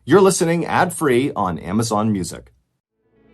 You're listening ad-free on Amazon Music.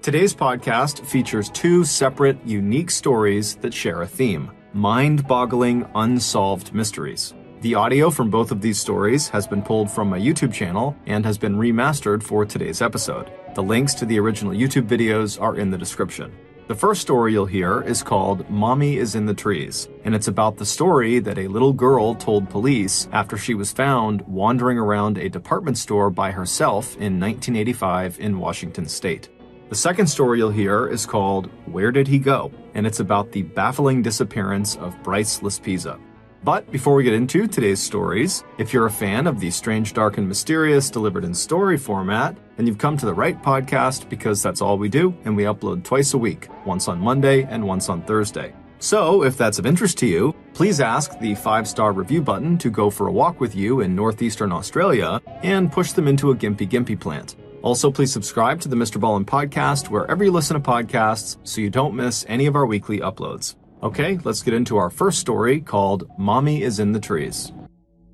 Today's podcast features two separate, unique stories that share a theme: mind-boggling, unsolved mysteries. The audio from both of these stories has been pulled from my YouTube channel and has been remastered for today's episode. The links to the original YouTube videos are in the description. The first story you'll hear is called Mommy is in the Trees, and it's about the story that a little girl told police after she was found wandering around a department store by herself in 1985 in Washington State. The second story you'll hear is called Where Did He Go? And it's about the baffling disappearance of Bryce Lispiza. But before we get into today's stories, if you're a fan of the strange, dark, and mysterious delivered in story format, then you've come to the right podcast, because that's all we do, and we upload twice a week, once on Monday and once on Thursday. So if that's of interest to you, please ask the 5-star review button to go for a walk with you in northeastern Australia and push them into a gimpy plant. Also, please subscribe to the Mr Ballen Podcast wherever you listen to podcasts so you don't miss any of our weekly uploads. Okay, let's get into our first story called Mommy is in the Trees.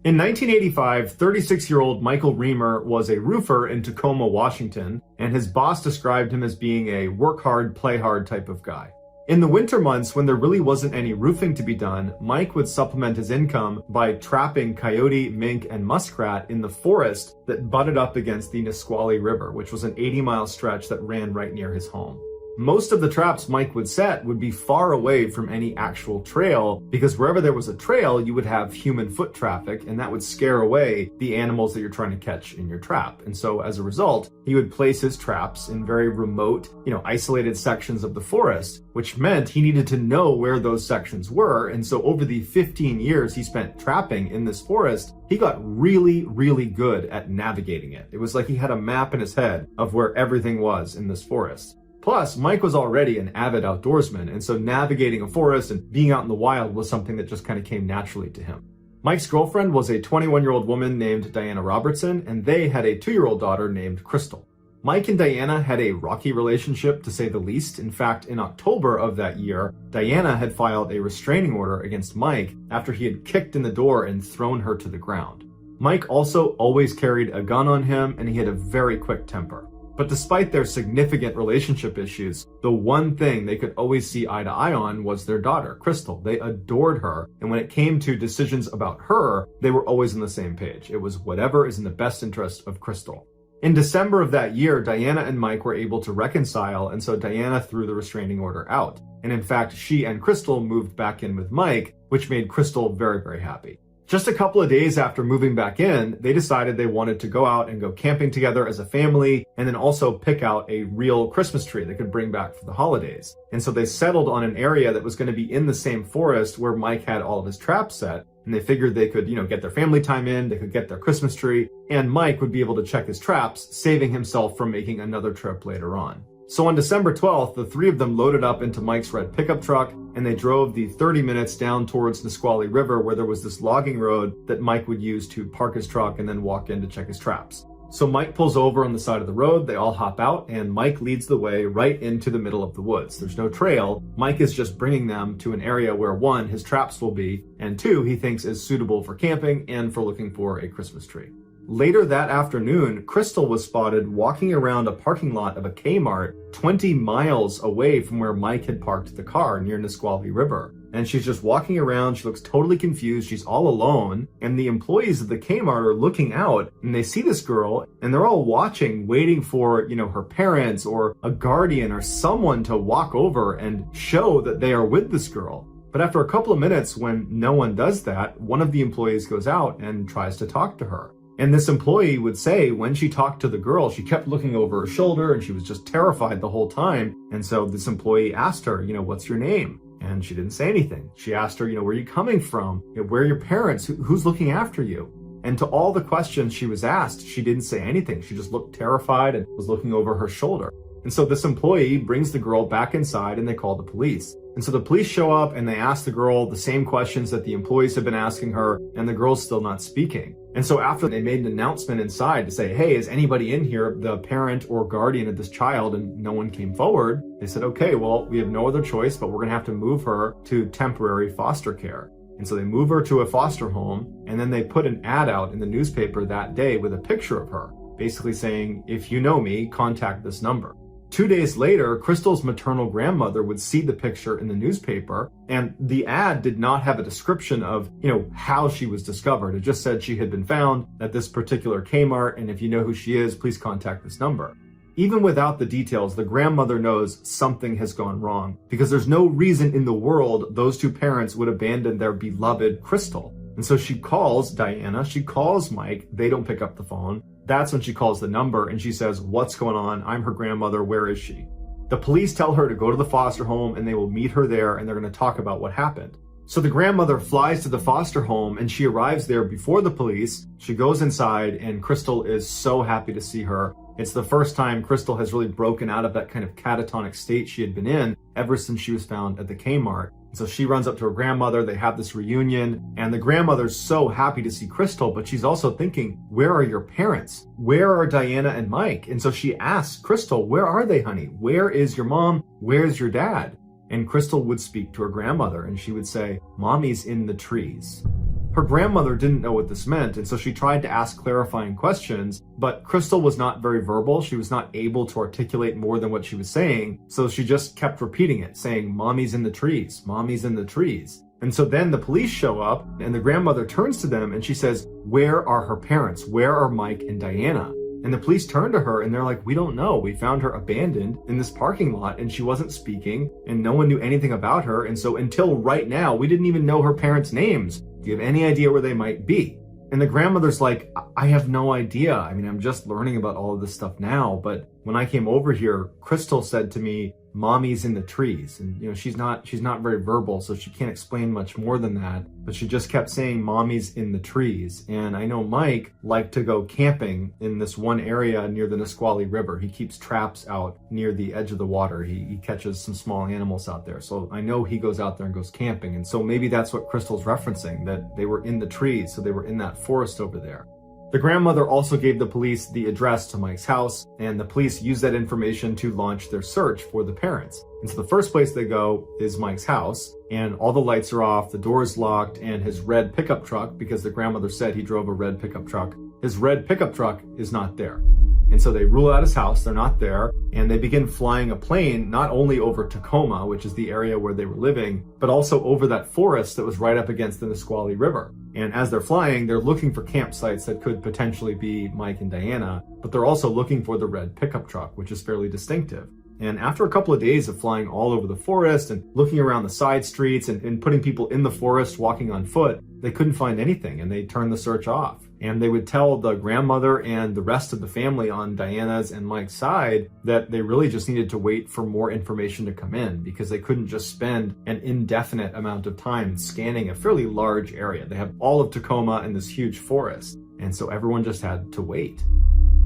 In 1985, 36-year-old Michael Reamer was a roofer in Tacoma, Washington, and his boss described him as being a work hard, play hard type of guy. In the winter months, when there really wasn't any roofing to be done, Mike would supplement his income by trapping coyote, mink, and muskrat in the forest that butted up against the Nisqually River, which was an 80-mile stretch that ran right near his home. Most of the traps Mike would set would be far away from any actual trail, because wherever there was a trail, you would have human foot traffic, and that would scare away the animals that you're trying to catch in your trap. And so as a result, he would place his traps in very remote, isolated sections of the forest, which meant he needed to know where those sections were. And so over the 15 years he spent trapping in this forest, he got really, really good at navigating it. It was like he had a map in his head of where everything was in this forest. Plus, Mike was already an avid outdoorsman, and so navigating a forest and being out in the wild was something that just kind of came naturally to him. Mike's girlfriend was a 21-year-old woman named Diana Robertson, and they had a 2-year-old daughter named Crystal. Mike and Diana had a rocky relationship, to say the least. In fact, in October of that year, Diana had filed a restraining order against Mike after he had kicked in the door and thrown her to the ground. Mike also always carried a gun on him, and he had a very quick temper. But despite their significant relationship issues, the one thing they could always see eye to eye on was their daughter, Crystal. They adored her, and when it came to decisions about her, they were always on the same page. It was whatever is in the best interest of Crystal. In December of that year, Diana and Mike were able to reconcile, and so Diana threw the restraining order out. And in fact, she and Crystal moved back in with Mike, which made Crystal very, very happy. Just a couple of days after moving back in, they decided they wanted to go out and go camping together as a family, and then also pick out a real Christmas tree they could bring back for the holidays. And so they settled on an area that was going to be in the same forest where Mike had all of his traps set, and they figured they could, get their family time in, they could get their Christmas tree, and Mike would be able to check his traps, saving himself from making another trip later on. So on December 12th, the three of them loaded up into Mike's red pickup truck, and they drove the 30 minutes down towards Nisqually River, where there was this logging road that Mike would use to park his truck and then walk in to check his traps. So Mike pulls over on the side of the road, they all hop out, and Mike leads the way right into the middle of the woods. There's no trail. Mike is just bringing them to an area where, 1, his traps will be, and 2, he thinks is suitable for camping and for looking for a Christmas tree. Later that afternoon, Crystal was spotted walking around a parking lot of a Kmart 20 miles away from where Mike had parked the car near Nisqually River. And she's just walking around, she looks totally confused, she's all alone, and the employees of the Kmart are looking out, and they see this girl, and they're all watching, waiting for, her parents or a guardian or someone to walk over and show that they are with this girl. But after a couple of minutes, when no one does that, one of the employees goes out and tries to talk to her. And this employee would say when she talked to the girl, she kept looking over her shoulder and she was just terrified the whole time. And so this employee asked her, what's your name? And she didn't say anything. She asked her, where are you coming from? Where are your parents? Who's looking after you? And to all the questions she was asked, she didn't say anything. She just looked terrified and was looking over her shoulder. And so this employee brings the girl back inside and they call the police. And so the police show up and they ask the girl the same questions that the employees have been asking her, and the girl's still not speaking. And so after they made an announcement inside to say, hey, is anybody in here the parent or guardian of this child? And no one came forward. They said, okay, well, we have no other choice, but we're gonna have to move her to temporary foster care. And so they move her to a foster home, and then they put an ad out in the newspaper that day with a picture of her, basically saying, if you know me, contact this number. 2 days later, Crystal's maternal grandmother would see the picture in the newspaper, and the ad did not have a description of, how she was discovered. It just said she had been found at this particular Kmart, and if you know who she is, please contact this number. Even without the details, the grandmother knows something has gone wrong, because there's no reason in the world those two parents would abandon their beloved Crystal. And so she calls Diana, she calls Mike, they don't pick up the phone. That's when she calls the number and she says, what's going on? I'm her grandmother, where is she? The police tell her to go to the foster home and they will meet her there and they're going to talk about what happened. So the grandmother flies to the foster home and she arrives there before the police. She goes inside and Crystal is so happy to see her. It's the first time Crystal has really broken out of that kind of catatonic state she had been in ever since she was found at the Kmart. So she runs up to her grandmother, they have this reunion, and the grandmother's so happy to see Crystal, but she's also thinking, where are your parents? Where are Diana and Mike? And so she asks Crystal, where are they, honey? Where is your mom? Where's your dad? And Crystal would speak to her grandmother and she would say, Mommy's in the trees. Her grandmother didn't know what this meant, and so she tried to ask clarifying questions, but Crystal was not very verbal. She was not able to articulate more than what she was saying, so she just kept repeating it, saying, Mommy's in the trees, Mommy's in the trees. And so then the police show up, and the grandmother turns to them, and she says, where are her parents? Where are Mike and Diana? And the police turn to her, and they're like, we don't know. We found her abandoned in this parking lot, and she wasn't speaking, and no one knew anything about her, and so until right now, we didn't even know her parents' names. Do you have any idea where they might be? And the grandmother's like, I have no idea. I mean, I'm just learning about all of this stuff now. But when I came over here, Crystal said to me, Mommy's in the trees. And, she's not very verbal, so she can't explain much more than that. But she just kept saying, Mommy's in the trees. And I know Mike liked to go camping in this one area near the Nisqually River. He keeps traps out near the edge of the water. He catches some small animals out there. So I know he goes out there and goes camping. And so maybe that's what Crystal's referencing, that they were in the trees. So they were in that forest over there. The grandmother also gave the police the address to Mike's house, and the police used that information to launch their search for the parents. And so the first place they go is Mike's house, and all the lights are off, the door is locked, and his red pickup truck, because the grandmother said he drove a red pickup truck, his red pickup truck is not there. And so they rule out his house, they're not there, and they begin flying a plane not only over Tacoma, which is the area where they were living, but also over that forest that was right up against the Nisqually River. And as they're flying, they're looking for campsites that could potentially be Mike and Diana, but they're also looking for the red pickup truck, which is fairly distinctive. And after a couple of days of flying all over the forest and looking around the side streets and putting people in the forest walking on foot, they couldn't find anything and they turned the search off. And they would tell the grandmother and the rest of the family on Diana's and Mike's side that they really just needed to wait for more information to come in because they couldn't just spend an indefinite amount of time scanning a fairly large area. They have all of Tacoma and this huge forest. And so everyone just had to wait.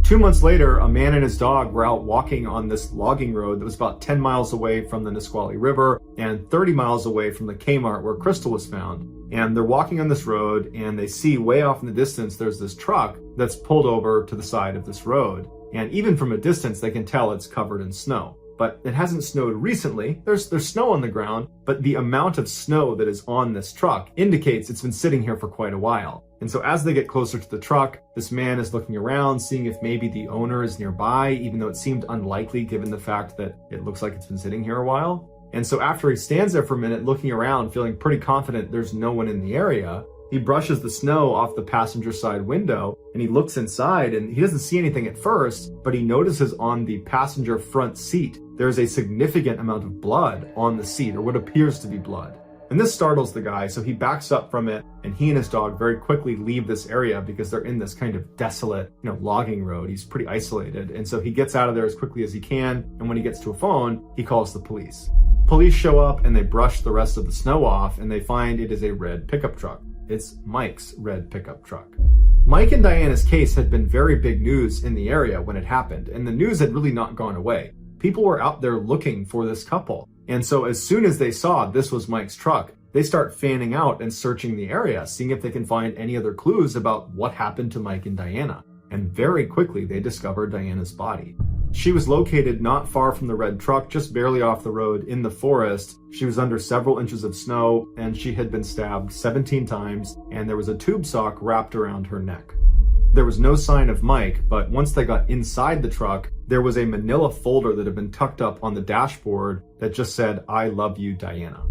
2 months later, a man and his dog were out walking on this logging road that was about 10 miles away from the Nisqually River and 30 miles away from the Kmart where Crystal was found. And they're walking on this road and they see way off in the distance, there's this truck that's pulled over to the side of this road. And even from a distance, they can tell it's covered in snow. But it hasn't snowed recently. There's snow on the ground, but the amount of snow that is on this truck indicates it's been sitting here for quite a while. And so as they get closer to the truck, this man is looking around, seeing if maybe the owner is nearby, even though it seemed unlikely given the fact that it looks like it's been sitting here a while. And so after he stands there for a minute looking around, feeling pretty confident there's no one in the area, he brushes the snow off the passenger side window and he looks inside and he doesn't see anything at first, but he notices on the passenger front seat, there's a significant amount of blood on the seat, or what appears to be blood. And this startles the guy, so he backs up from it and he and his dog very quickly leave this area because they're in this kind of desolate, logging road. He's pretty isolated. And so he gets out of there as quickly as he can. And when he gets to a phone, he calls the police. Police show up and they brush the rest of the snow off and they find it is a red pickup truck. It's Mike's red pickup truck. Mike and Diana's case had been very big news in the area when it happened, and the news had really not gone away. People were out there looking for this couple. And so as soon as they saw this was Mike's truck, they start fanning out and searching the area, seeing if they can find any other clues about what happened to Mike and Diana. And very quickly, they discovered Diana's body. She was located not far from the red truck, just barely off the road in the forest. She was under several inches of snow and she had been stabbed 17 times and there was a tube sock wrapped around her neck. There was no sign of Mike, but once they got inside the truck, there was a manila folder that had been tucked up on the dashboard that just said, "I love you, Diana."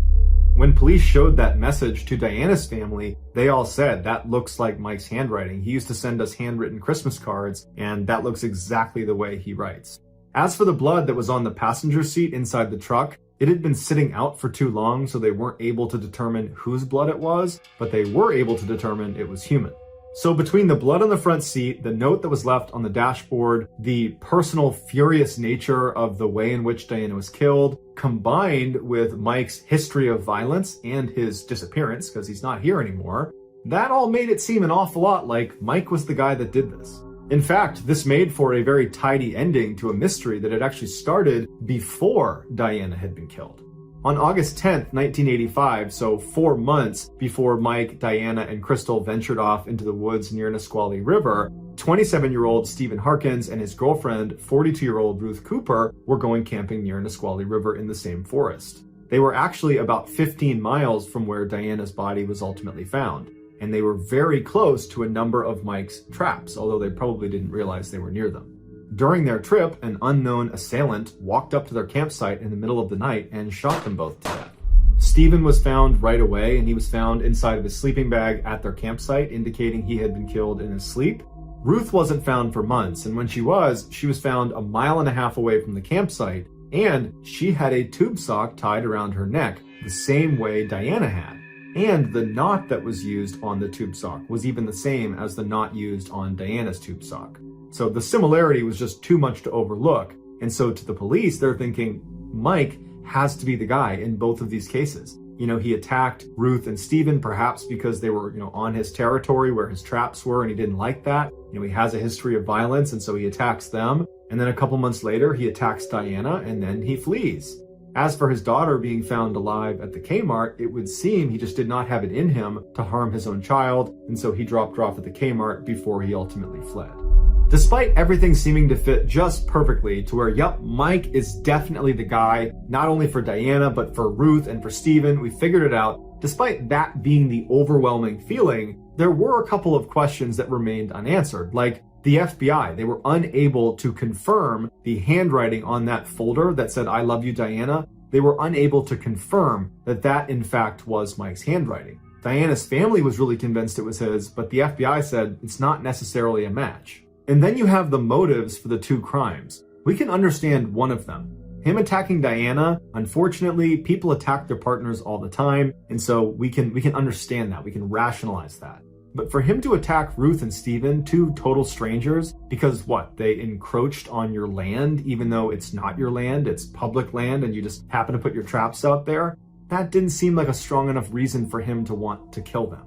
When police showed that message to Diana's family, they all said, "That looks like Mike's handwriting. He used to send us handwritten Christmas cards, and that looks exactly the way he writes." As for the blood that was on the passenger seat inside the truck, it had been sitting out for too long, so they weren't able to determine whose blood it was, but they were able to determine it was human. So between the blood on the front seat, the note that was left on the dashboard, the personal furious nature of the way in which Diana was killed, combined with Mike's history of violence and his disappearance, because he's not here anymore, that all made it seem an awful lot like Mike was the guy that did this. In fact, this made for a very tidy ending to a mystery that had actually started before Diana had been killed. On August 10th, 1985, so 4 months before Mike, Diana, and Crystal ventured off into the woods near Nisqually River, 27-year-old Stephen Harkins and his girlfriend, 42-year-old Ruth Cooper, were going camping near Nisqually River in the same forest. They were actually about 15 miles from where Diana's body was ultimately found, and they were very close to a number of Mike's traps, although they probably didn't realize they were near them. During their trip, an unknown assailant walked up to their campsite in the middle of the night and shot them both to death. Stephen was found right away, and he was found inside of his sleeping bag at their campsite, indicating he had been killed in his sleep. Ruth wasn't found for months, and when she was found 1.5 miles away from the campsite, and she had a tube sock tied around her neck, the same way Diana had. And the knot that was used on the tube sock was even the same as the knot used on Diana's tube sock. So the similarity was just too much to overlook. And so to the police, they're thinking, Mike has to be the guy in both of these cases. You know, he attacked Ruth and Stephen, perhaps because they were, on his territory where his traps were, and he didn't like that. He has a history of violence, and so he attacks them. And then a couple months later, he attacks Diana, and then he flees. As for his daughter being found alive at the Kmart, it would seem he just did not have it in him to harm his own child, and so he dropped her off at the Kmart before he ultimately fled. Despite everything seeming to fit just perfectly to where, yep, Mike is definitely the guy, not only for Diana, but for Ruth and for Stephen, we figured it out. Despite that being the overwhelming feeling, there were a couple of questions that remained unanswered, like the FBI. They were unable to confirm the handwriting on that folder that said, "I love you, Diana." They were unable to confirm that that in fact was Mike's handwriting. Diana's family was really convinced it was his, but the FBI said it's not necessarily a match. And then you have the motives for the two crimes. We can understand one of them. Him attacking Diana, unfortunately, people attack their partners all the time, and so we can understand that, we can rationalize that. But for him to attack Ruth and Stephen, two total strangers, because what, they encroached on your land, even though it's not your land, it's public land, and you just happen to put your traps out there, that didn't seem like a strong enough reason for him to want to kill them.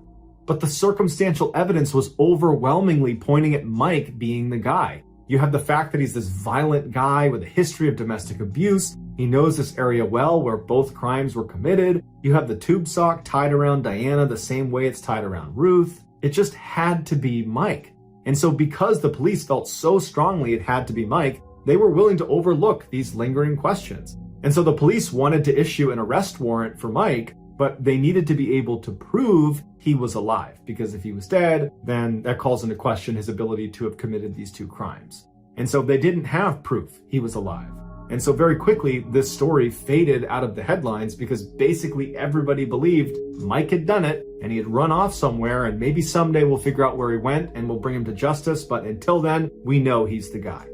But the circumstantial evidence was overwhelmingly pointing at Mike being the guy. You have the fact that he's this violent guy with a history of domestic abuse. He knows this area well where both crimes were committed. You have the tube sock tied around Diana the same way it's tied around Ruth. It just had to be Mike. And so because the police felt so strongly it had to be Mike, they were willing to overlook these lingering questions. And so the police wanted to issue an arrest warrant for Mike, but they needed to be able to prove he was alive, because if he was dead, then that calls into question his ability to have committed these two crimes. And so they didn't have proof he was alive. And so very quickly, this story faded out of the headlines because basically everybody believed Mike had done it and he had run off somewhere, and maybe someday we'll figure out where he went and we'll bring him to justice. But until then, we know he's the guy.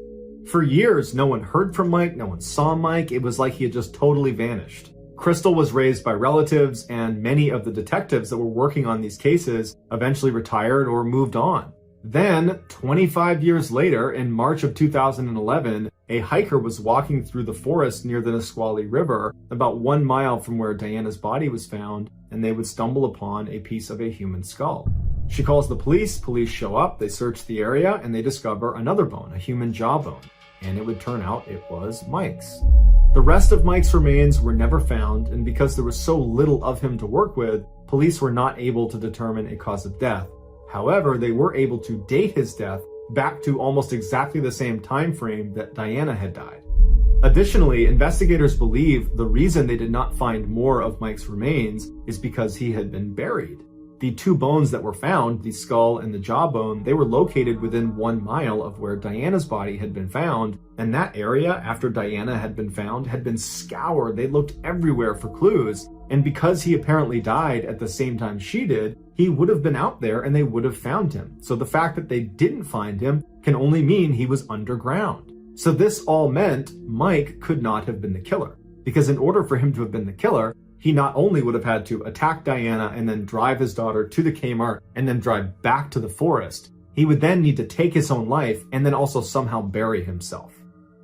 For years, no one heard from Mike, no one saw Mike. It was like he had just totally vanished. Crystal was raised by relatives, and many of the detectives that were working on these cases eventually retired or moved on. Then, 25 years later, in March of 2011, a hiker was walking through the forest near the Nisqually River, about 1 mile from where Diana's body was found, and they would stumble upon a piece of a human skull. She calls the police show up, they search the area, and they discover another bone, a human jawbone. And it would turn out it was Mike's. The rest of Mike's remains were never found, and because there was so little of him to work with, police were not able to determine a cause of death. However, they were able to date his death back to almost exactly the same time frame that Diana had died. Additionally, investigators believe the reason they did not find more of Mike's remains is because he had been buried. The two bones that were found, the skull and the jawbone, they were located within 1 mile of where Diana's body had been found, and that area, after Diana had been found, had been scoured. They looked everywhere for clues, and because he apparently died at the same time she did, he would have been out there and they would have found him. So the fact that they didn't find him can only mean he was underground. So this all meant Mike could not have been the killer, because in order for him to have been the killer, he not only would have had to attack Diana and then drive his daughter to the Kmart and then drive back to the forest, he would then need to take his own life and then also somehow bury himself.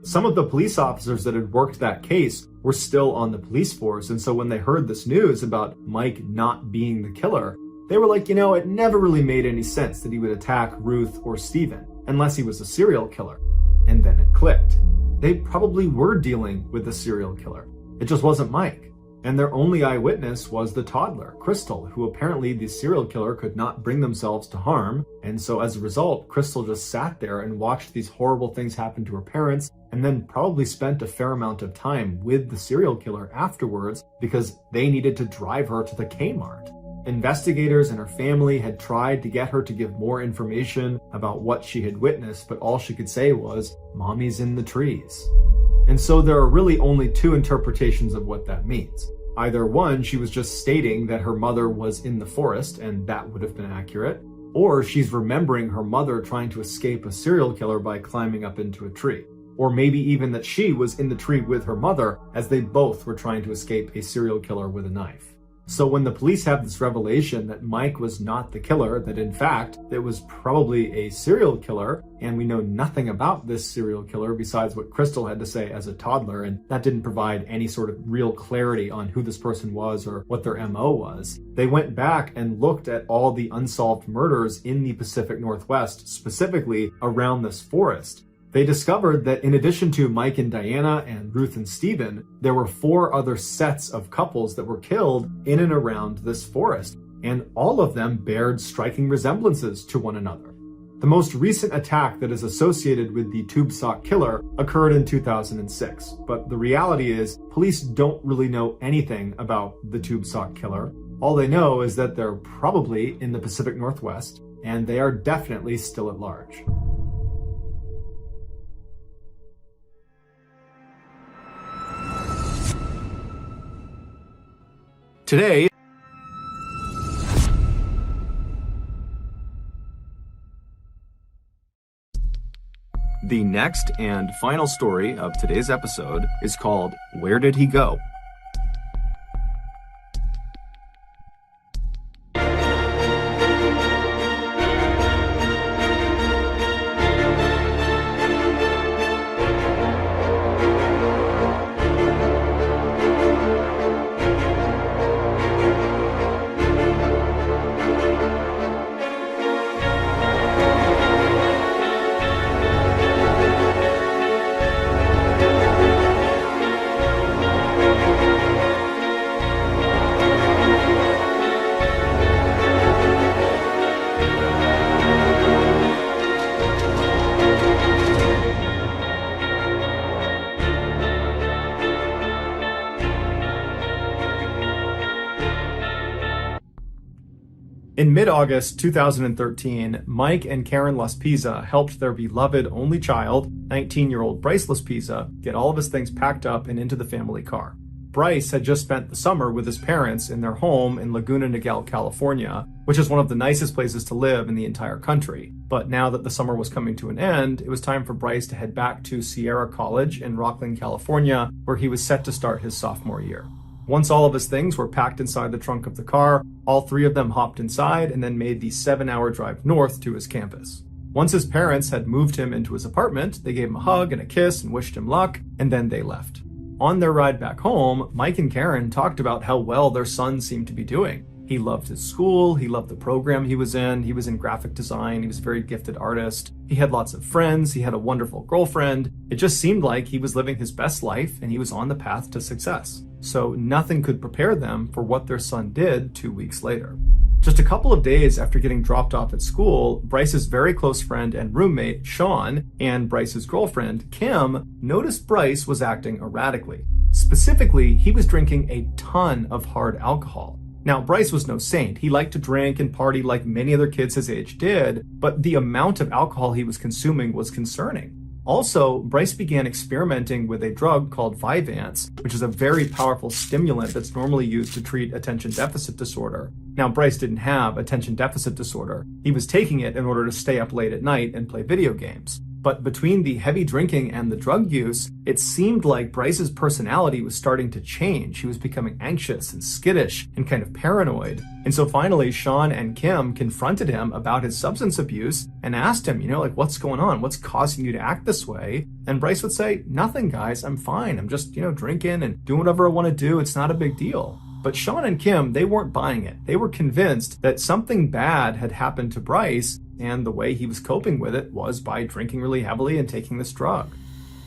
Some of the police officers that had worked that case were still on the police force, and so when they heard this news about Mike not being the killer, they were like, it never really made any sense that he would attack Ruth or Steven, unless he was a serial killer. And then it clicked. They probably were dealing with a serial killer. It just wasn't Mike. And their only eyewitness was the toddler, Crystal, who apparently the serial killer could not bring themselves to harm. And so as a result, Crystal just sat there and watched these horrible things happen to her parents, and then probably spent a fair amount of time with the serial killer afterwards because they needed to drive her to the Kmart. Investigators and her family had tried to get her to give more information about what she had witnessed, but all she could say was, "Mommy's in the trees." And so there are really only two interpretations of what that means. Either one, she was just stating that her mother was in the forest, and that would have been accurate, or she's remembering her mother trying to escape a serial killer by climbing up into a tree. Or maybe even that she was in the tree with her mother as they both were trying to escape a serial killer with a knife. So when the police have this revelation that Mike was not the killer, that in fact it was probably a serial killer, and we know nothing about this serial killer besides what Crystal had to say as a toddler, and that didn't provide any sort of real clarity on who this person was or what their MO was, they went back and looked at all the unsolved murders in the Pacific Northwest, specifically around this forest. They discovered that in addition to Mike and Diana and Ruth and Steven, there were 4 other sets of couples that were killed in and around this forest, and all of them bared striking resemblances to one another. The most recent attack that is associated with the tube sock killer occurred in 2006, but the reality is police don't really know anything about the tube sock killer. All they know is that they're probably in the Pacific Northwest, and they are definitely still at large. Today, the next and final story of today's episode is called Where Did He Go? In mid-August 2013, Mike and Karen Laspisa helped their beloved only child, 19-year-old Bryce Laspisa, get all of his things packed up and into the family car. Bryce had just spent the summer with his parents in their home in Laguna Niguel, California, which is one of the nicest places to live in the entire country. But now that the summer was coming to an end, it was time for Bryce to head back to Sierra College in Rocklin, California, where he was set to start his sophomore year. Once all of his things were packed inside the trunk of the car, all 3 of them hopped inside and then made the 7-hour drive north to his campus. Once his parents had moved him into his apartment, they gave him a hug and a kiss and wished him luck, and then they left. On their ride back home, Mike and Karen talked about how well their son seemed to be doing. He loved his school, he loved the program he was in graphic design, he was a very gifted artist, he had lots of friends, he had a wonderful girlfriend. It just seemed like he was living his best life and he was on the path to success. So nothing could prepare them for what their son did 2 weeks later. Just a couple of days after getting dropped off at school, Bryce's very close friend and roommate, Sean, and Bryce's girlfriend, Kim, noticed Bryce was acting erratically. Specifically, he was drinking a ton of hard alcohol. Now, Bryce was no saint. He liked to drink and party like many other kids his age did, but the amount of alcohol he was consuming was concerning. Also, Bryce began experimenting with a drug called Vyvanse, which is a very powerful stimulant that's normally used to treat attention deficit disorder. Now, Bryce didn't have attention deficit disorder. He was taking it in order to stay up late at night and play video games. But between the heavy drinking and the drug use, it seemed like Bryce's personality was starting to change. He was becoming anxious and skittish and kind of paranoid. And so finally, Sean and Kim confronted him about his substance abuse and asked him, what's going on? What's causing you to act this way? And Bryce would say, nothing, guys, I'm fine. I'm just, drinking and doing whatever I want to do. It's not a big deal. But Sean and Kim, they weren't buying it. They were convinced that something bad had happened to Bryce, and the way he was coping with it was by drinking really heavily and taking this drug.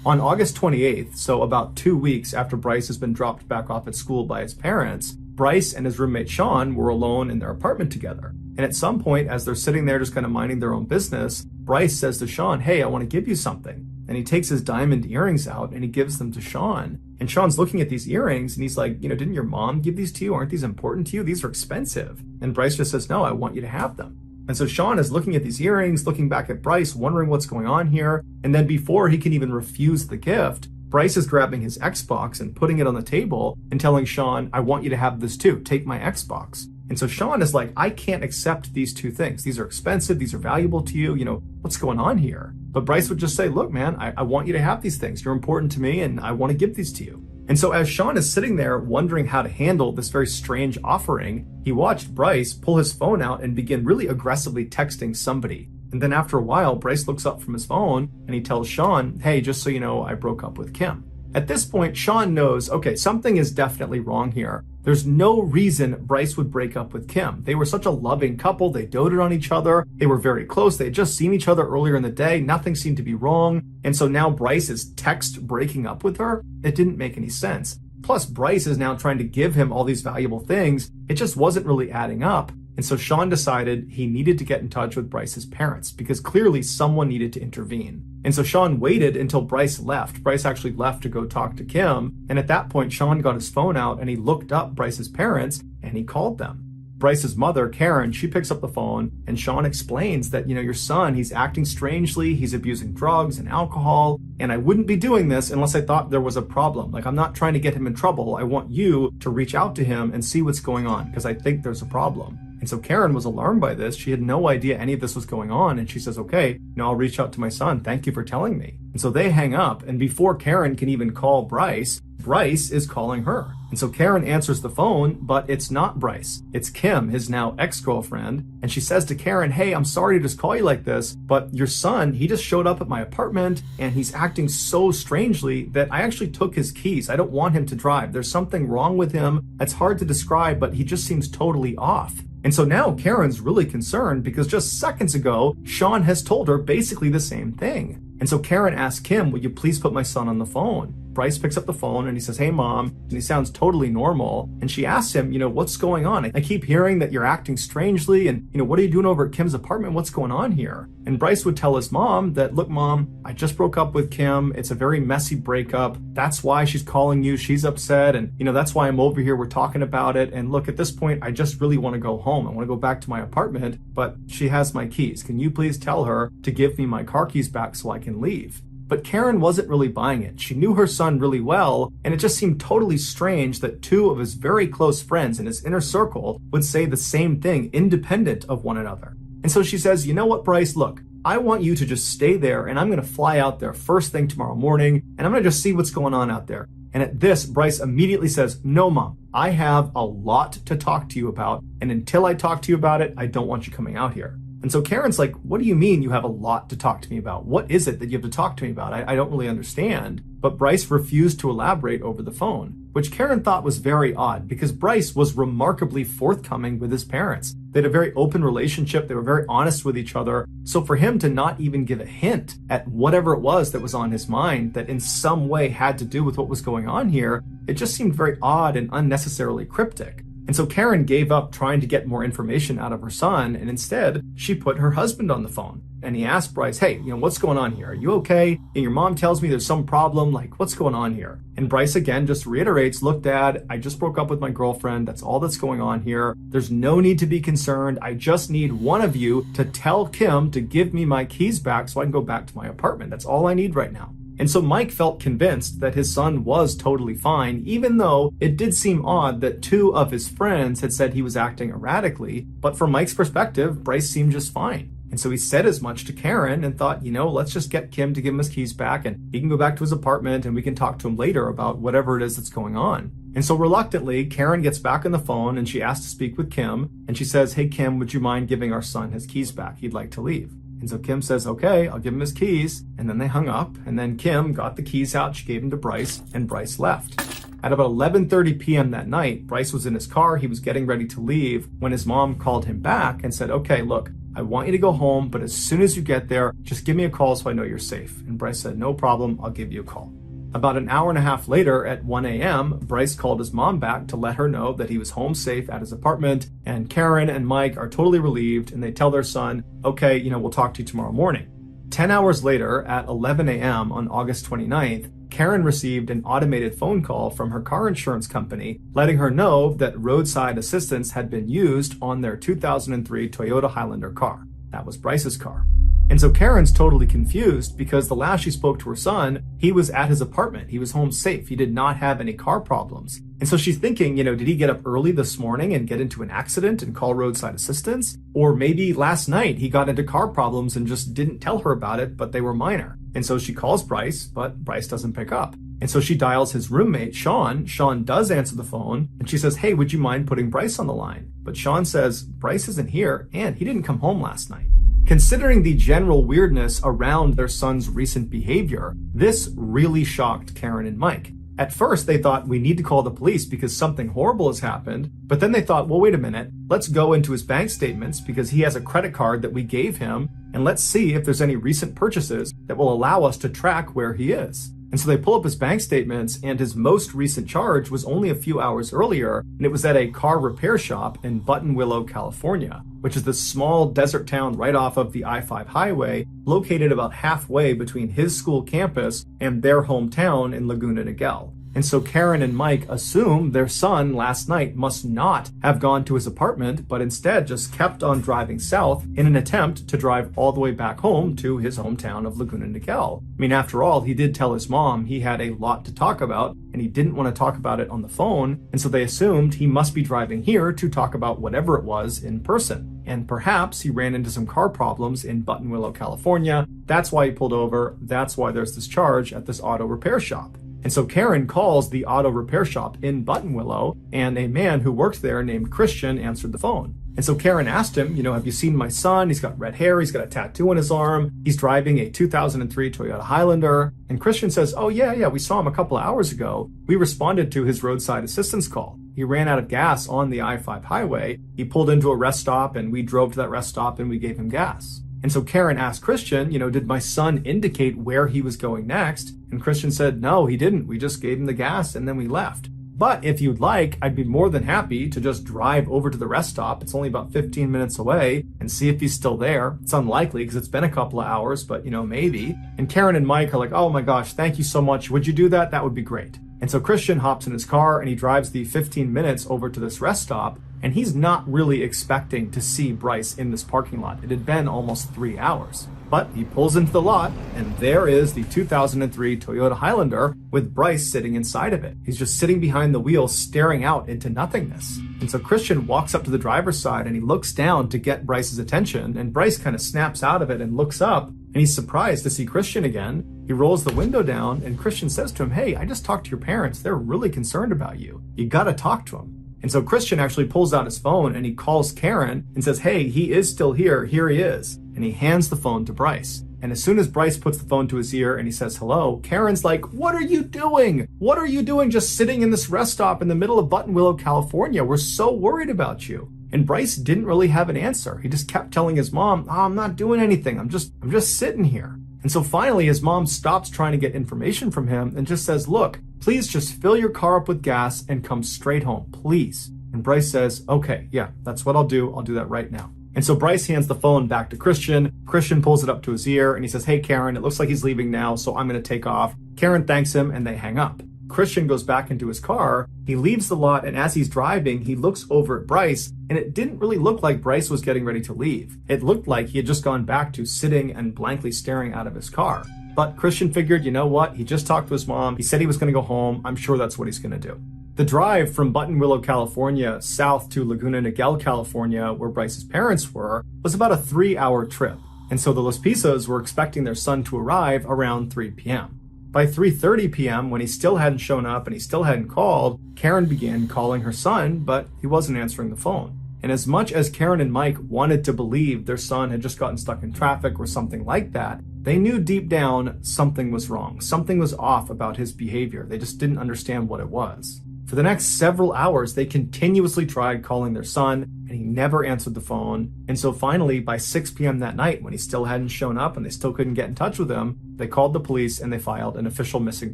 On August 28th, so about 2 weeks after Bryce has been dropped back off at school by his parents, Bryce and his roommate Sean were alone in their apartment together. And at some point, as they're sitting there just kind of minding their own business, Bryce says to Sean, hey, I want to give you something. And he takes his diamond earrings out and he gives them to Sean. And Sean's looking at these earrings and he's like, didn't your mom give these to you? Aren't these important to you? These are expensive. And Bryce just says, no, I want you to have them. And so Sean is looking at these earrings, looking back at Bryce, wondering what's going on here. And then before he can even refuse the gift, Bryce is grabbing his Xbox and putting it on the table and telling Sean, I want you to have this too. Take my Xbox. And so Sean is like, I can't accept these two things. These are expensive. These are valuable to you. What's going on here? But Bryce would just say, look, man, I want you to have these things. You're important to me and I want to give these to you. And so as Sean is sitting there wondering how to handle this very strange offering, he watched Bryce pull his phone out and begin really aggressively texting somebody. And then after a while, Bryce looks up from his phone and he tells Sean, hey, just so you know, I broke up with Kim. At this point, Sean knows, okay, something is definitely wrong here. There's no reason Bryce would break up with Kim. They were such a loving couple. They doted on each other. They were very close. They had just seen each other earlier in the day. Nothing seemed to be wrong. And so now Bryce is text breaking up with her. It didn't make any sense. Plus, Bryce is now trying to give him all these valuable things. It just wasn't really adding up. And so Sean decided he needed to get in touch with Bryce's parents because clearly someone needed to intervene. And so Sean waited until Bryce left. Bryce actually left to go talk to Kim. And at that point, Sean got his phone out and he looked up Bryce's parents and he called them. Bryce's mother, Karen, she picks up the phone and Sean explains that, your son, he's acting strangely. He's abusing drugs and alcohol. And I wouldn't be doing this unless I thought there was a problem. Like, I'm not trying to get him in trouble. I want you to reach out to him and see what's going on because I think there's a problem. And so Karen was alarmed by this. She had no idea any of this was going on. And she says, okay, I'll reach out to my son. Thank you for telling me. And so they hang up. And before Karen can even call Bryce, Bryce is calling her. And so Karen answers the phone, but it's not Bryce. It's Kim, his now ex-girlfriend. And she says to Karen, hey, I'm sorry to just call you like this, but your son, he just showed up at my apartment and he's acting so strangely that I actually took his keys. I don't want him to drive. There's something wrong with him. It's hard to describe, but he just seems totally off. And so now Karen's really concerned because just seconds ago, Sean has told her basically the same thing. And so Karen asks Kim, will you please put my son on the phone? Bryce picks up the phone and he says, hey, Mom, and he sounds totally normal. And she asks him, what's going on? I keep hearing that you're acting strangely and, what are you doing over at Kim's apartment? What's going on here? And Bryce would tell his mom that, look, Mom, I just broke up with Kim. It's a very messy breakup. That's why she's calling you. She's upset. And, that's why I'm over here. We're talking about it. And look, at this point, I just really want to go home. I want to go back to my apartment, but she has my keys. Can you please tell her to give me my car keys back so I can leave? But Karen wasn't really buying it. She knew her son really well, and it just seemed totally strange that two of his very close friends in his inner circle would say the same thing, independent of one another. And so she says, you know what, Bryce, look, I want you to just stay there, and I'm going to fly out there first thing tomorrow morning, and I'm going to just see what's going on out there. And at this, Bryce immediately says, no, Mom, I have a lot to talk to you about, and until I talk to you about it, I don't want you coming out here. And so Karen's like, what do you mean you have a lot to talk to me about? What is it that you have to talk to me about? I don't really understand. But Bryce refused to elaborate over the phone, which Karen thought was very odd because Bryce was remarkably forthcoming with his parents. They had a very open relationship. They were very honest with each other. So for him to not even give a hint at whatever it was that was on his mind that in some way had to do with what was going on here, it just seemed very odd and unnecessarily cryptic. And so Karen gave up trying to get more information out of her son, and instead, she put her husband on the phone. and he asked Bryce, hey, what's going on here? Are you okay? And your mom tells me there's some problem. Like, what's going on here? And Bryce again just reiterates, look, Dad, I just broke up with my girlfriend. That's all that's going on here. There's no need to be concerned. I just need one of you to tell Kim to give me my keys back so I can go back to my apartment. That's all I need right now. And so Mike felt convinced that his son was totally fine, even though it did seem odd that two of his friends had said he was acting erratically. But from Mike's perspective, Bryce seemed just fine. And so he said as much to Karen and thought, let's just get Kim to give him his keys back and he can go back to his apartment and we can talk to him later about whatever it is that's going on. And so reluctantly, Karen gets back on the phone and she asks to speak with Kim. And she says, hey, Kim, would you mind giving our son his keys back? He'd like to leave. And so Kim says, okay, I'll give him his keys. And then they hung up. And then Kim got the keys out. She gave them to Bryce and Bryce left. At about 11:30 p.m. that night, Bryce was in his car. He was getting ready to leave when his mom called him back and said, okay, look, I want you to go home, but as soon as you get there, just give me a call so I know you're safe. And Bryce said, no problem, I'll give you a call. About an hour and a half later at 1 a.m., Bryce called his mom back to let her know that he was home safe at his apartment, and Karen and Mike are totally relieved, and they tell their son, okay, we'll talk to you tomorrow morning. 10 hours later at 11 a.m. on August 29th, Karen received an automated phone call from her car insurance company letting her know that roadside assistance had been used on their 2003 Toyota Highlander car. That was Bryce's car. And so Karen's totally confused because the last she spoke to her son, he was at his apartment. He was home safe. He did not have any car problems. And so she's thinking, did he get up early this morning and get into an accident and call roadside assistance? Or maybe last night he got into car problems and just didn't tell her about it, but they were minor. And so she calls Bryce, but Bryce doesn't pick up. And so she dials his roommate, Sean. Sean does answer the phone, and she says, hey, would you mind putting Bryce on the line? But Sean says, Bryce isn't here, and he didn't come home last night. Considering the general weirdness around their son's recent behavior, this really shocked Karen and Mike. At first, they thought we need to call the police because something horrible has happened. But then they thought, well, wait a minute, let's go into his bank statements because he has a credit card that we gave him. And let's see if there's any recent purchases that will allow us to track where he is. And so they pull up his bank statements, and his most recent charge was only a few hours earlier, and it was at a car repair shop in Buttonwillow, California, which is this small desert town right off of the I-5 highway, located about halfway between his school campus and their hometown in Laguna Niguel. And so Karen and Mike assume their son last night must not have gone to his apartment, but instead just kept on driving south in an attempt to drive all the way back home to his hometown of Laguna Niguel. I mean, after all, he did tell his mom he had a lot to talk about, and he didn't want to talk about it on the phone, and so they assumed he must be driving here to talk about whatever it was in person. And perhaps he ran into some car problems in Buttonwillow, California. That's why he pulled over. That's why there's this charge at this auto repair shop. And so Karen calls the auto repair shop in Buttonwillow, and a man who worked there named Christian answered the phone. And so Karen asked him, have you seen my son? He's got red hair. He's got a tattoo on his arm. He's driving a 2003 Toyota Highlander. And Christian says, oh, yeah, we saw him a couple of hours ago. We responded to his roadside assistance call. He ran out of gas on the I-5 highway. He pulled into a rest stop, and we drove to that rest stop, and we gave him gas. And so Karen asked Christian, did my son indicate where he was going next? And Christian said, no, he didn't. We just gave him the gas and then we left. But if you'd like, I'd be more than happy to just drive over to the rest stop. It's only about 15 minutes away and see if he's still there. It's unlikely because it's been a couple of hours, but maybe. And Karen and Mike are like, oh my gosh, thank you so much. Would you do that? That would be great. And so Christian hops in his car and he drives the 15 minutes over to this rest stop. And he's not really expecting to see Bryce in this parking lot. It had been almost 3 hours. But he pulls into the lot, and there is the 2003 Toyota Highlander with Bryce sitting inside of it. He's just sitting behind the wheel, staring out into nothingness. And so Christian walks up to the driver's side, and he looks down to get Bryce's attention, and Bryce kind of snaps out of it and looks up, and he's surprised to see Christian again. He rolls the window down, and Christian says to him, hey, I just talked to your parents. They're really concerned about you. You gotta talk to them. And so Christian actually pulls out his phone and he calls Karen and says, hey, he is still here. Here he is. And he hands the phone to Bryce. And as soon as Bryce puts the phone to his ear and he says hello, Karen's like, what are you doing? What are you doing just sitting in this rest stop in the middle of Buttonwillow, California? We're so worried about you. And Bryce didn't really have an answer. He just kept telling his mom, oh, I'm not doing anything. I'm just sitting here. And so finally, his mom stops trying to get information from him and just says, look, please just fill your car up with gas and come straight home, please. And Bryce says, okay, yeah, that's what I'll do. I'll do that right now. And so Bryce hands the phone back to Christian. Christian pulls it up to his ear and he says, "Hey, Karen, it looks like he's leaving now, so I'm going to take off." Karen thanks him and they hang up. Christian goes back into his car. He leaves the lot, and as he's driving, he looks over at Bryce, and it didn't really look like Bryce was getting ready to leave. It looked like he had just gone back to sitting and blankly staring out of his car. But Christian figured, you know what? He just talked to his mom. He said he was going to go home. I'm sure that's what he's going to do. The drive from Buttonwillow, California, south to Laguna Niguel, California, where Bryce's parents were, was about a 3-hour trip. And so the Los Pisos were expecting their son to arrive around 3 p.m. By 3:30 p.m., when he still hadn't shown up and he still hadn't called, Karen began calling her son, but he wasn't answering the phone. And as much as Karen and Mike wanted to believe their son had just gotten stuck in traffic or something like that, they knew deep down something was wrong. Something was off about his behavior. They just didn't understand what it was. For the next several hours, they continuously tried calling their son, and he never answered the phone. And so finally, by 6 p.m. that night, when he still hadn't shown up and they still couldn't get in touch with him, they called the police and they filed an official missing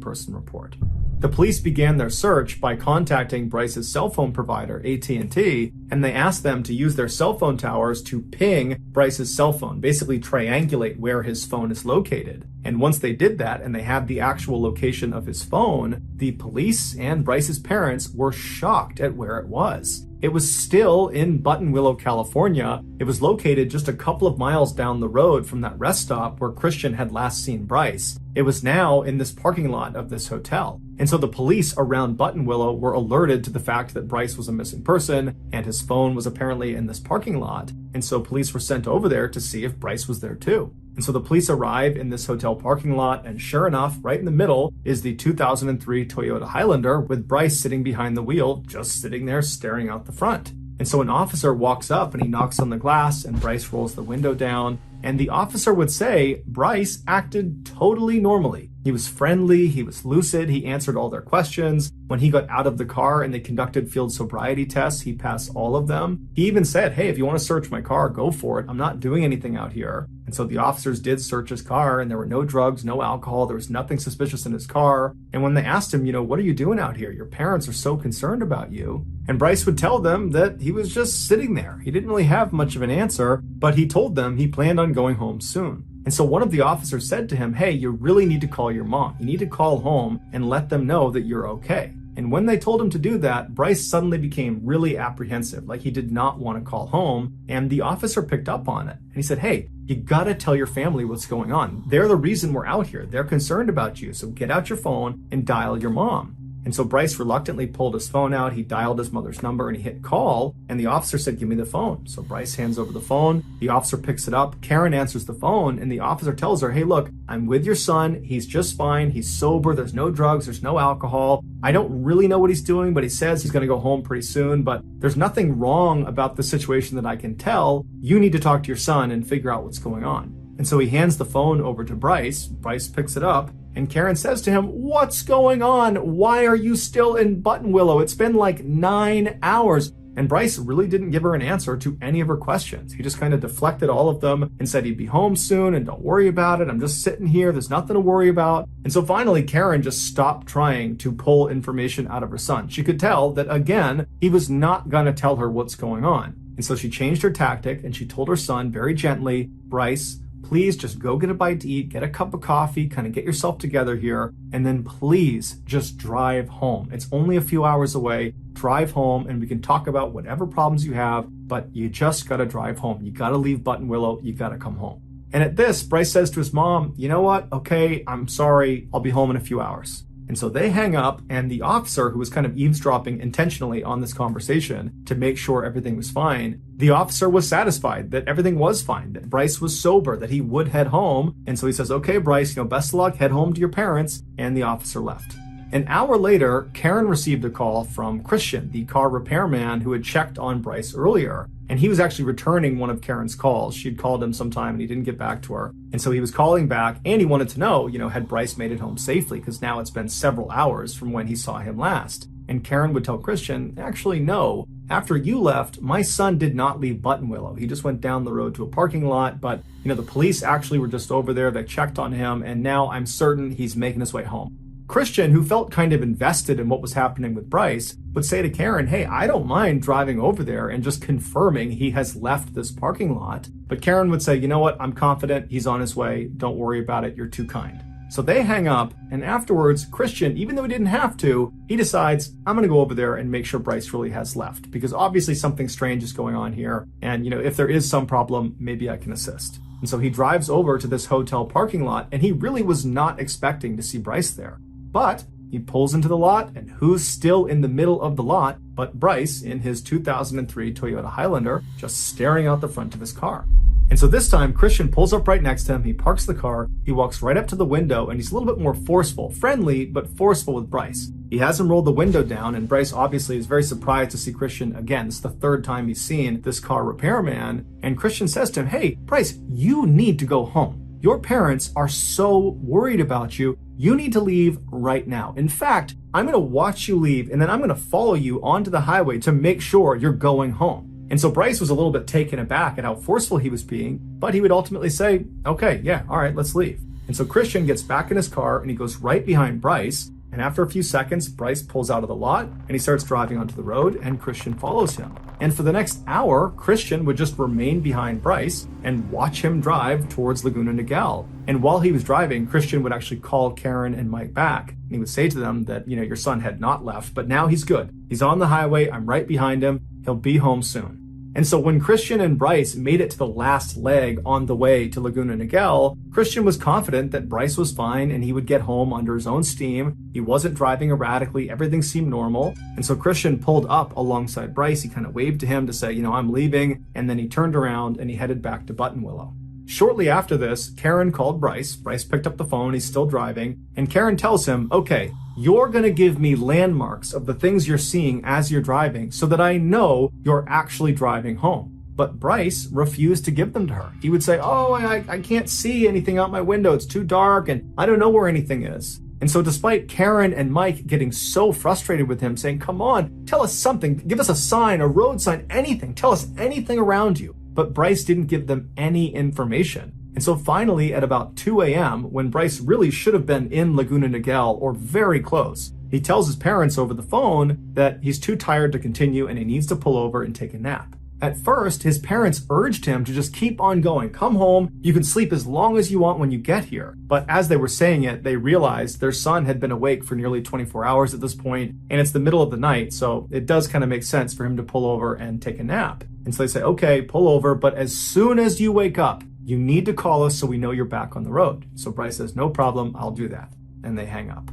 person report. The police began their search by contacting Bryce's cell phone provider, AT&T, and they asked them to use their cell phone towers to ping Bryce's cell phone, basically triangulate where his phone is located. And once they did that and they had the actual location of his phone, the police and Bryce's parents were shocked at where it was. It was still in Buttonwillow, California. It was located just a couple of miles down the road from that rest stop where Christian had last seen Bryce. It was now in this parking lot of this hotel. And so the police around Buttonwillow were alerted to the fact that Bryce was a missing person and his phone was apparently in this parking lot. And so police were sent over there to see if Bryce was there too. And so the police arrive in this hotel parking lot, and sure enough, right in the middle is the 2003 Toyota Highlander with Bryce sitting behind the wheel, just sitting there staring out the front. And so an officer walks up and he knocks on the glass and Bryce rolls the window down. And the officer would say Bryce acted totally normally. He was friendly, he was lucid, he answered all their questions. When he got out of the car and they conducted field sobriety tests, he passed all of them. He even said, "Hey, if you want to search my car, go for it. I'm not doing anything out here." And so the officers did search his car, and there were no drugs, no alcohol, there was nothing suspicious in his car. And when they asked him, "What are you doing out here? Your parents are so concerned about you." And Bryce would tell them that he was just sitting there. He didn't really have much of an answer, but he told them he planned on going home soon. And so one of the officers said to him, "Hey, you really need to call your mom. You need to call home and let them know that you're okay." And when they told him to do that, Bryce suddenly became really apprehensive, like he did not want to call home. And the officer picked up on it. And he said, "Hey, you gotta tell your family what's going on. They're the reason we're out here. They're concerned about you. So get out your phone and dial your mom." And so Bryce reluctantly pulled his phone out. He dialed his mother's number and he hit call. And the officer said, "Give me the phone." So Bryce hands over the phone. The officer picks it up. Karen answers the phone and the officer tells her, "Hey, look, I'm with your son. He's just fine. He's sober. There's no drugs. There's no alcohol. I don't really know what he's doing, but he says he's going to go home pretty soon. But there's nothing wrong about the situation that I can tell. You need to talk to your son and figure out what's going on." And so he hands the phone over to Bryce. Bryce picks it up. And Karen says to him, "What's going on? Why are you still in Buttonwillow? It's been like 9 hours. And Bryce really didn't give her an answer to any of her questions. He just kind of deflected all of them and said he'd be home soon and don't worry about it. I'm just sitting here. There's nothing to worry about. And so finally, Karen just stopped trying to pull information out of her son. She could tell that, again, he was not going to tell her what's going on. And so she changed her tactic and she told her son very gently, "Bryce, please just go get a bite to eat, get a cup of coffee, kind of get yourself together here, and then please just drive home. It's only a few hours away. Drive home and we can talk about whatever problems you have, but you just got to drive home. You got to leave Buttonwillow. You got to come home." And at this, Bryce says to his mom, "You know what? Okay, I'm sorry. I'll be home in a few hours." And so they hang up, and the officer, who was kind of eavesdropping intentionally on this conversation to make sure everything was fine, the officer was satisfied that everything was fine, that Bryce was sober, that he would head home. And so he says, "Okay, Bryce, best of luck, head home to your parents." And the officer left. An hour later, Karen received a call from Christian, the car repairman who had checked on Bryce earlier. And he was actually returning one of Karen's calls. She'd called him sometime and he didn't get back to her. And so he was calling back and he wanted to know, had Bryce made it home safely? Because now it's been several hours from when he saw him last. And Karen would tell Christian, "Actually, no. After you left, my son did not leave Buttonwillow. He just went down the road to a parking lot. But, the police actually were just over there. They checked on him. And now I'm certain he's making his way home." Christian, who felt kind of invested in what was happening with Bryce, would say to Karen, hey, I don't mind driving over there and just confirming he has left this parking lot. But Karen would say, you know what, I'm confident he's on his way. Don't worry about it. You're too kind. So they hang up, and afterwards, Christian, even though he didn't have to, he decides, I'm going to go over there and make sure Bryce really has left, because obviously something strange is going on here. And, if there is some problem, maybe I can assist. And so he drives over to this hotel parking lot, and he really was not expecting to see Bryce there. But he pulls into the lot, and who's still in the middle of the lot but Bryce in his 2003 Toyota Highlander, just staring out the front of his car. And so this time, Christian pulls up right next to him, he parks the car, he walks right up to the window, and he's a little bit more forceful, friendly, but forceful with Bryce. He has him roll the window down, and Bryce obviously is very surprised to see Christian again. This is the third time he's seen this car repairman, and Christian says to him, hey, Bryce, you need to go home. Your parents are so worried about you. You need to leave right now. In fact, I'm going to watch you leave, and then I'm going to follow you onto the highway to make sure you're going home. And so Bryce was a little bit taken aback at how forceful he was being, but he would ultimately say, okay, yeah, all right, let's leave. And so Christian gets back in his car and he goes right behind Bryce. And after a few seconds, Bryce pulls out of the lot and he starts driving onto the road, and Christian follows him. And for the next hour, Christian would just remain behind Bryce and watch him drive towards Laguna Niguel. And while he was driving, Christian would actually call Karen and Mike back. And he would say to them that, your son had not left, but now he's good. He's on the highway. I'm right behind him. He'll be home soon. And so when Christian and Bryce made it to the last leg on the way to Laguna Niguel, Christian was confident that Bryce was fine and he would get home under his own steam. He wasn't driving erratically. Everything seemed normal. And so Christian pulled up alongside Bryce. He kind of waved to him to say, I'm leaving. And then he turned around and he headed back to Buttonwillow. Shortly after this, Karen called Bryce. Bryce picked up the phone. He's still driving. And Karen tells him, okay, you're going to give me landmarks of the things you're seeing as you're driving so that I know you're actually driving home. But Bryce refused to give them to her. He would say, I can't see anything out my window. It's too dark and I don't know where anything is. And so despite Karen and Mike getting so frustrated with him, saying, come on, tell us something, give us a sign, a road sign, anything, tell us anything around you. But Bryce didn't give them any information. And so finally, at about 2 a.m., when Bryce really should have been in Laguna Niguel or very close, he tells his parents over the phone that he's too tired to continue and he needs to pull over and take a nap. At first, his parents urged him to just keep on going. Come home. You can sleep as long as you want when you get here. But as they were saying it, they realized their son had been awake for nearly 24 hours at this point, and it's the middle of the night, so it does kind of make sense for him to pull over and take a nap. And so they say, okay, pull over, but as soon as you wake up, you need to call us so we know you're back on the road. So Bryce says, no problem, I'll do that. And they hang up.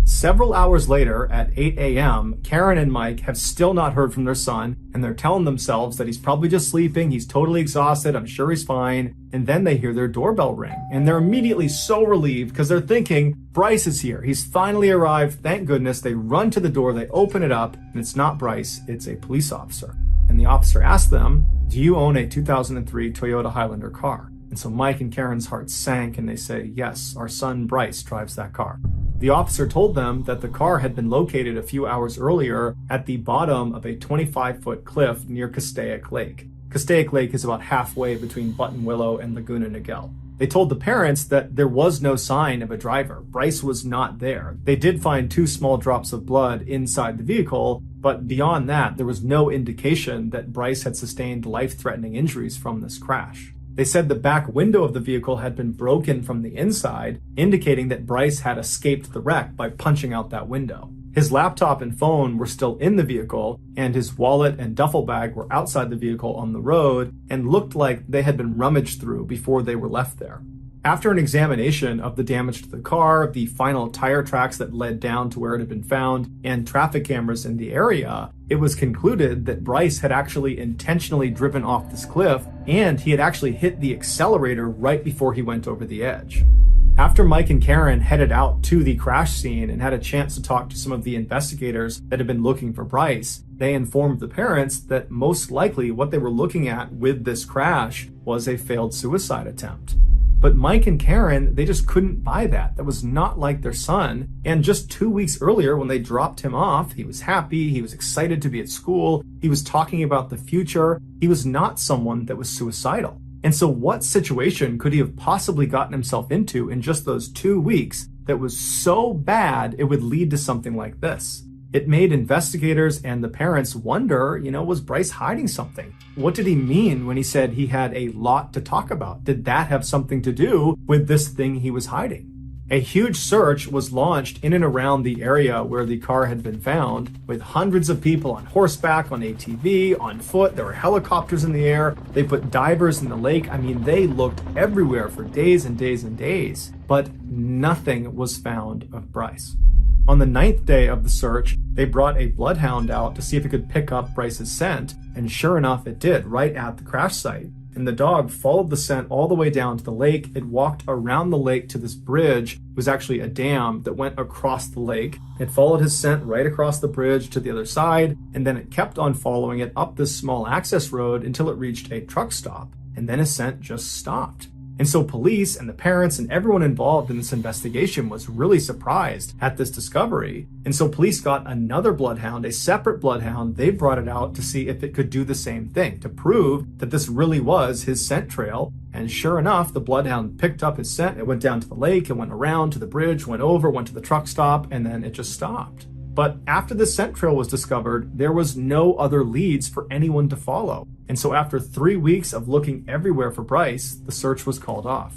Several hours later, at 8 a.m., Karen and Mike have still not heard from their son, and they're telling themselves that he's probably just sleeping, he's totally exhausted, I'm sure he's fine. And then they hear their doorbell ring, and they're immediately so relieved because they're thinking, Bryce is here. He's finally arrived, thank goodness. They run to the door, they open it up, and it's not Bryce, it's a police officer. And the officer asks them, do you own a 2003 Toyota Highlander car? And so Mike and Karen's hearts sank, and they say, yes, our son Bryce drives that car. The officer told them that the car had been located a few hours earlier at the bottom of a 25-foot cliff near Castaic Lake. Castaic Lake is about halfway between Buttonwillow and Laguna Niguel. They told the parents that there was no sign of a driver. Bryce was not there. They did find 2 small drops of blood inside the vehicle, but beyond that, there was no indication that Bryce had sustained life-threatening injuries from this crash. They said the back window of the vehicle had been broken from the inside, indicating that Bryce had escaped the wreck by punching out that window. His laptop and phone were still in the vehicle, and his wallet and duffel bag were outside the vehicle on the road and looked like they had been rummaged through before they were left there. After an examination of the damage to the car, the final tire tracks that led down to where it had been found, and traffic cameras in the area, it was concluded that Bryce had actually intentionally driven off this cliff, and he had actually hit the accelerator right before he went over the edge. After Mike and Karen headed out to the crash scene and had a chance to talk to some of the investigators that had been looking for Bryce, they informed the parents that most likely what they were looking at with this crash was a failed suicide attempt. But Mike and Karen, they just couldn't buy that. That was not like their son. And just 2 weeks earlier, when they dropped him off, he was happy, he was excited to be at school, he was talking about the future. He was not someone that was suicidal. And so what situation could he have possibly gotten himself into in just those 2 weeks that was so bad it would lead to something like this. It made investigators and the parents wonder, was Bryce hiding something? What did he mean when he said he had a lot to talk about? Did that have something to do with this thing he was hiding? A huge search was launched in and around the area where the car had been found, with hundreds of people on horseback, on ATV, on foot. There were helicopters in the air. They put divers in the lake. They looked everywhere for days and days and days, but nothing was found of Bryce. On the 9th day of the search, they brought a bloodhound out to see if it could pick up Bryce's scent, and sure enough, it did, right at the crash site. And the dog followed the scent all the way down to the lake. It walked around the lake to this bridge. It was actually a dam that went across the lake. It followed his scent right across the bridge to the other side, and then it kept on following it up this small access road until it reached a truck stop. And then his scent just stopped. And so police and the parents and everyone involved in this investigation was really surprised at this discovery. And so police got another bloodhound, a separate bloodhound. They brought it out to see if it could do the same thing, to prove that this really was his scent trail. And sure enough, the bloodhound picked up his scent. It went down to the lake, it went around to the bridge, went over, went to the truck stop, and then it just stopped. But after the scent trail was discovered, there was no other leads for anyone to follow. And so after 3 weeks of looking everywhere for Bryce, the search was called off.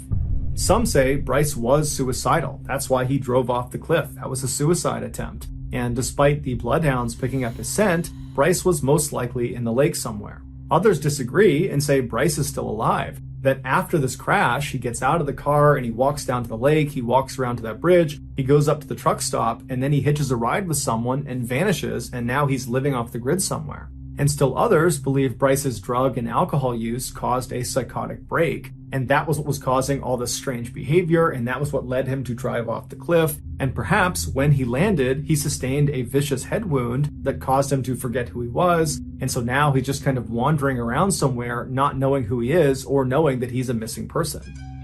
Some say Bryce was suicidal. That's why he drove off the cliff. That was a suicide attempt. And despite the bloodhounds picking up his scent, Bryce was most likely in the lake somewhere. Others disagree and say Bryce is still alive, that after this crash, he gets out of the car and he walks down to the lake, he walks around to that bridge, he goes up to the truck stop, and then he hitches a ride with someone and vanishes, and now he's living off the grid somewhere. And still others believe Bryce's drug and alcohol use caused a psychotic break, and that was what was causing all this strange behavior, and that was what led him to drive off the cliff. And perhaps when he landed, he sustained a vicious head wound that caused him to forget who he was, and so now he's just kind of wandering around somewhere, not knowing who he is or knowing that he's a missing person.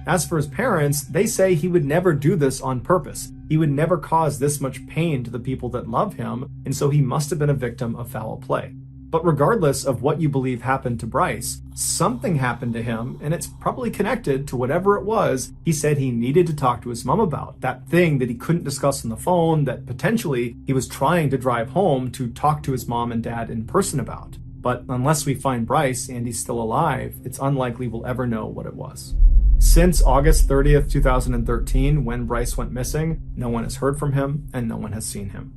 As for his parents, they say he would never do this on purpose. He would never cause this much pain to the people that love him, and so he must have been a victim of foul play. But regardless of what you believe happened to Bryce, something happened to him, and it's probably connected to whatever it was he said he needed to talk to his mom about. That thing that he couldn't discuss on the phone, that potentially he was trying to drive home to talk to his mom and dad in person about. But unless we find Bryce and he's still alive, it's unlikely we'll ever know what it was. Since August 30th, 2013, when Bryce went missing, no one has heard from him and no one has seen him.